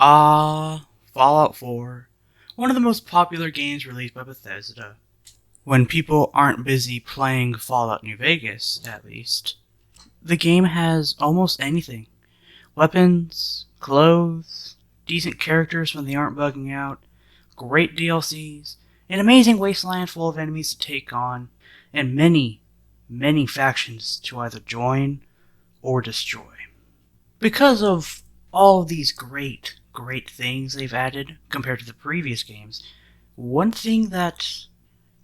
Fallout 4, one of the most popular games released by Bethesda. When people aren't busy playing Fallout New Vegas, at least. The game has almost anything. Weapons, clothes, decent characters when they aren't bugging out, great DLCs, an amazing wasteland full of enemies to take on, and many, many factions to either join or destroy. Because of all of these great things they've added compared to the previous games, one thing that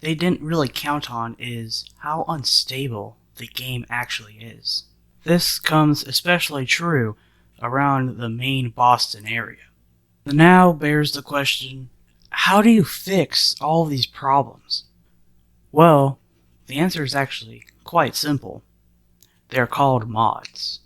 they didn't really count on is how unstable the game actually is. This comes especially true around the main Boston area. Now bears the question, how do you fix all of these problems? Well, the answer is actually quite simple. They're called mods.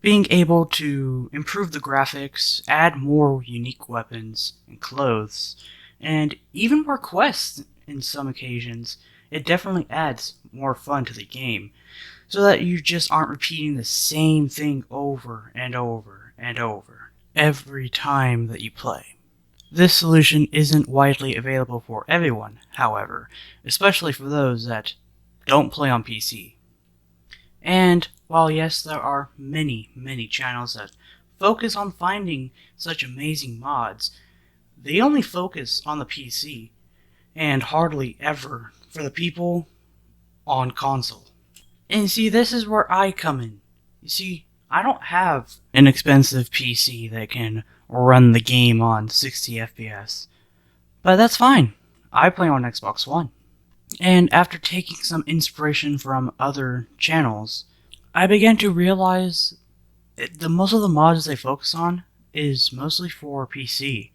Being able to improve the graphics, add more unique weapons and clothes, and even more quests in some occasions, it definitely adds more fun to the game, so that you just aren't repeating the same thing over and over and over every time that you play. This solution isn't widely available for everyone, however, especially for those that don't play on PC. And while yes, there are many channels that focus on finding such amazing mods, they only focus on the PC, and hardly ever for the people on console. And you see, this is where I come in. You see, I don't have an expensive PC that can run the game on 60 FPS. But that's fine. I play on Xbox One. And after taking some inspiration from other channels, I began to realize that most of the mods they focus on is mostly for PC,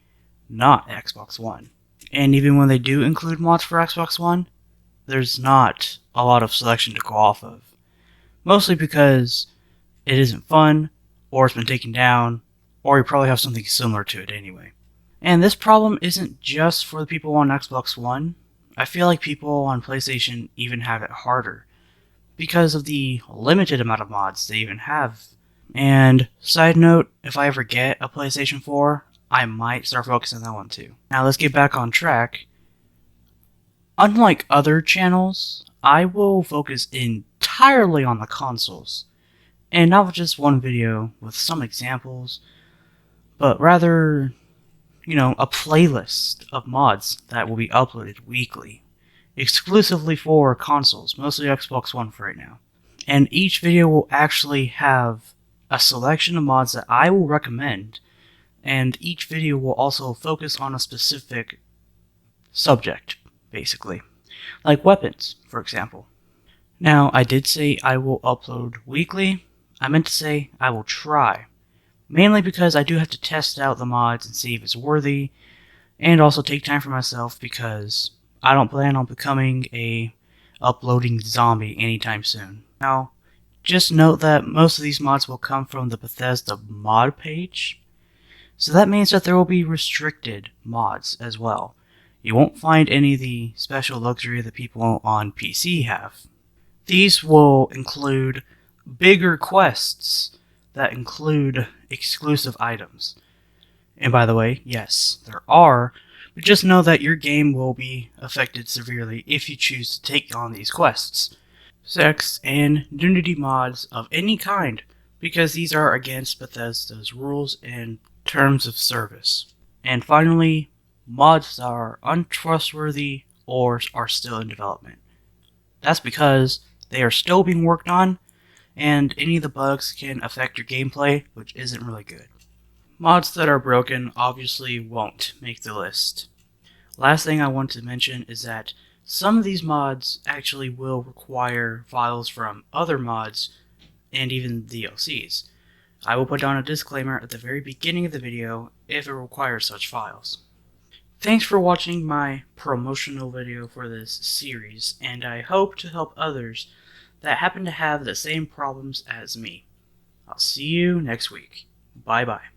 not Xbox One. And even when they do include mods for Xbox One, there's not a lot of selection to go off of. Mostly because it isn't fun, or it's been taken down, or you probably have something similar to it anyway. And this problem isn't just for the people on Xbox One. I feel like people on PlayStation even have it harder, because of the limited amount of mods they even have. And side note, if I ever get a PlayStation 4, I might start focusing on that one too. Now let's get back on track. Unlike other channels, I will focus entirely on the consoles, and not just one video with some examples, but rather, a playlist of mods that will be uploaded weekly, exclusively for consoles, mostly Xbox One for right now. And each video will actually have a selection of mods that I will recommend, and each video will also focus on a specific subject, basically. Like weapons, for example. Now, I did say I will upload weekly. I meant to say I will try. Mainly because I do have to test out the mods and see if it's worthy, and also take time for myself because I don't plan on becoming a uploading zombie anytime soon. Now, just note that most of these mods will come from the Bethesda mod page, so that means that there will be restricted mods as well. You won't find any of the special luxury that people on PC have. These will include bigger quests that include exclusive items. And by the way, yes, there are, but just know that your game will be affected severely if you choose to take on these quests. Sex and nudity mods of any kind, because these are against Bethesda's rules and terms of service. And finally, mods that are untrustworthy or are still in development. That's because they are still being worked on, and any of the bugs can affect your gameplay, which isn't really good. Mods that are broken obviously won't make the list. Last thing I want to mention is that some of these mods actually will require files from other mods and even DLCs. I will put down a disclaimer at the very beginning of the video if it requires such files. Thanks for watching my promotional video for this series, and I hope to help others that happen to have the same problems as me. I'll see you next week. Bye bye.